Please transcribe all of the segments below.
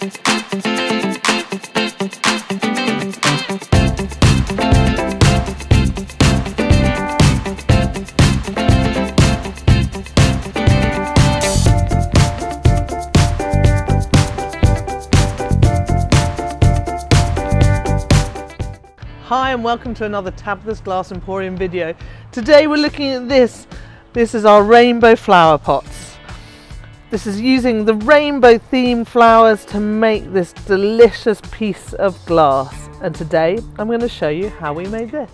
Hi and welcome to another Tabitha's Glass Emporium video. Today we're looking at this. This is our rainbow flower pots. This is using the rainbow themed flowers to make this delicious piece of glass. And today I'm going to show you how we made this.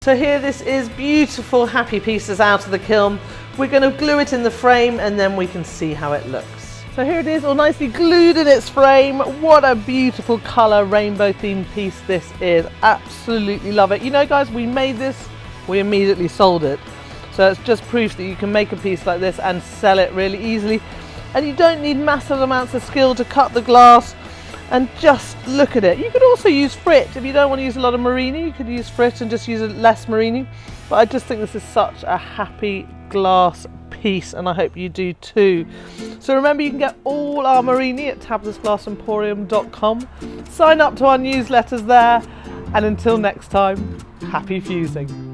So here this is beautiful happy pieces out of the kiln. We're going to glue it in the frame and then we can see how it looks. So here it is all nicely glued in its frame. What a beautiful colour rainbow themed piece this is. Absolutely love it. You know guys, we made this, we immediately sold it. So it's just proof that you can make a piece like this and sell it really easily. And you don't need massive amounts of skill to cut the glass. And just look at it. You could also use frit. If you don't want to use a lot of MURRINE, you could use frit and just use less MURRINE. But I just think this is such a happy glass piece and I hope you do too. So remember, you can get all our MURRINE at tabithasglassemporium.com. Sign up to our newsletters there. And until next time, happy fusing.